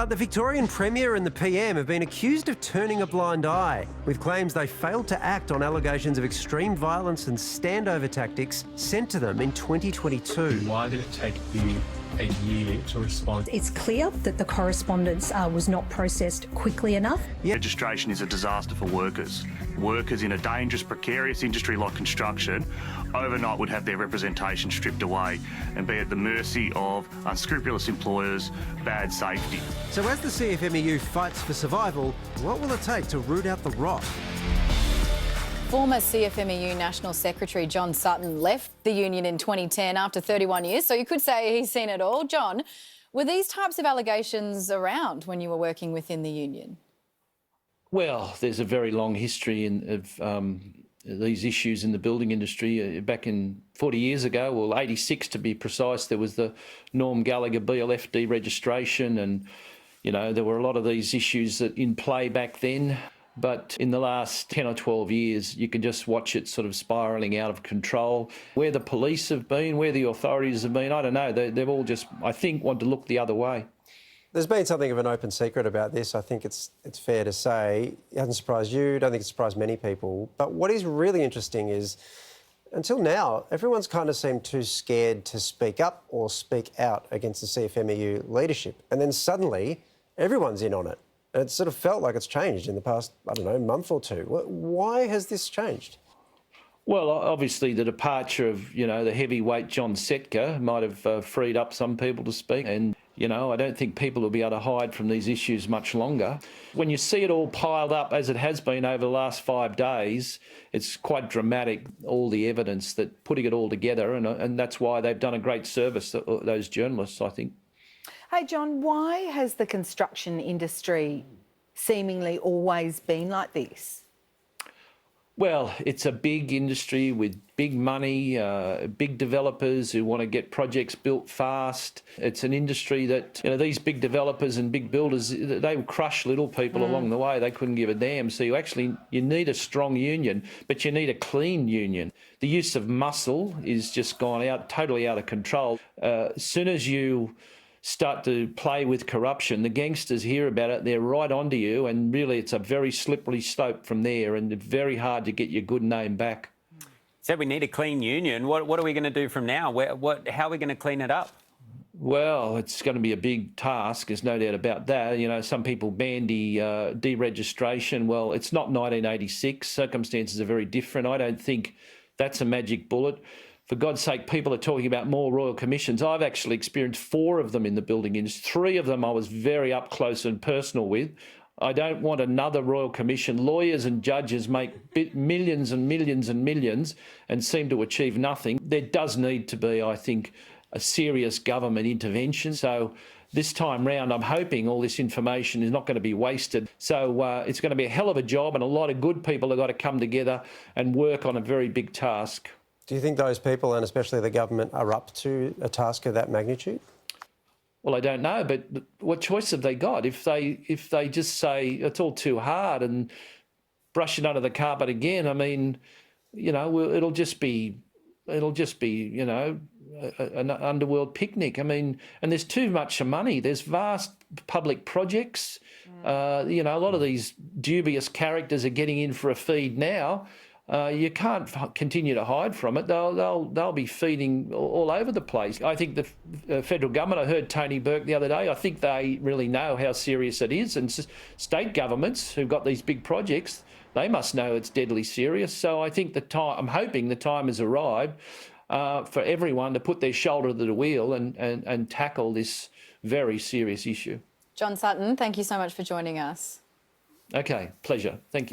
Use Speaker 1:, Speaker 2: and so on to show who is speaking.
Speaker 1: The Victorian Premier and the PM have been accused of turning a blind eye, with claims they failed to act on allegations of extreme violence and standover tactics sent to them in 2022.
Speaker 2: Why did it take you a year to respond?
Speaker 3: It's clear that the correspondence was not processed quickly enough.
Speaker 4: Registration is a disaster for workers. Workers in a dangerous, precarious industry like construction overnight would have their representation stripped away and be at the mercy of unscrupulous employers, bad safety.
Speaker 1: So as the CFMEU fights for survival, what will it take to root out the rot?
Speaker 5: Former CFMEU National Secretary John Sutton left the union in 2010 after 31 years, so you could say he's seen it all. John, were these types of allegations around when you were working within the union?
Speaker 6: Well, there's a very long history of these issues in the building industry. Back in 40 years ago, well, 86 to be precise, there was the Norm Gallagher BLF deregistration, and, you know, there were a lot of these issues that in play back then. But in the last 10 or 12 years, you can just watch it sort of spiralling out of control. Where the police have been, where the authorities have been, I don't know. They've all just, I think, want to look the other way.
Speaker 1: There's been something of an open secret about this. I think it's fair to say. It hasn't surprised you. Don't think it's surprised many people. But what is really interesting is, until now, everyone's kind of seemed too scared to speak up or speak out against the CFMEU leadership. And then suddenly, everyone's in on it. And it sort of felt like it's changed in the past, I don't know, month or two. Why has this changed?
Speaker 6: Well, obviously the departure of, you know, the heavyweight John Setka might have freed up some people to speak. And, you know, I don't think people will be able to hide from these issues much longer. When you see it all piled up, as it has been over the last 5 days, it's quite dramatic, all the evidence, that putting it all together, and that's why they've done a great service, those journalists, I think.
Speaker 7: Hey, John, why has the construction industry seemingly always been like this?
Speaker 6: Well, it's a big industry with big money, big developers who want to get projects built fast. It's an industry that, you know, these big developers and big builders, they will crush little people along the way. They couldn't give a damn. So you need a strong union, but you need a clean union. The use of muscle is just gone out, totally out of control. As soon as you start to play with corruption, the gangsters hear about it, they're right onto you, and really it's a very slippery slope from there, and it's very hard to get your good name back.
Speaker 8: Said we need a clean union. What are we going to do from now? How are we going to clean it up?
Speaker 6: Well, it's going to be a big task, there's no doubt about that. You know, some people bandy deregistration. Well, it's not 1986. Circumstances are very different. I don't think that's a magic bullet. For God's sake, people are talking about more royal commissions. I've actually experienced 4 of them in the building industry. 3 of them I was very up close and personal with. I don't want another royal commission. Lawyers and judges make millions and millions and millions and seem to achieve nothing. There does need to be, I think, a serious government intervention. So this time round, I'm hoping all this information is not going to be wasted. So it's going to be a hell of a job, and a lot of good people have got to come together and work on a very big task.
Speaker 1: Do you think those people, and especially the government, are up to a task of that magnitude?
Speaker 6: Well, I don't know, but what choice have they got? If they just say it's all too hard and brush it under the carpet again, I mean, you know, it'll just be, you know, an underworld picnic. I mean, and there's too much money. There's vast public projects. You know, a lot of these dubious characters are getting in for a feed now. You can't continue to hide from it. They'll be feeding all over the place. I think the federal government, I heard Tony Burke the other day, I think they really know how serious it is. And state governments who've got these big projects, they must know it's deadly serious. So I think I'm hoping the time has arrived for everyone to put their shoulder to the wheel and tackle this very serious issue.
Speaker 5: John Sutton, thank you so much for joining us.
Speaker 6: Okay, pleasure. Thank you.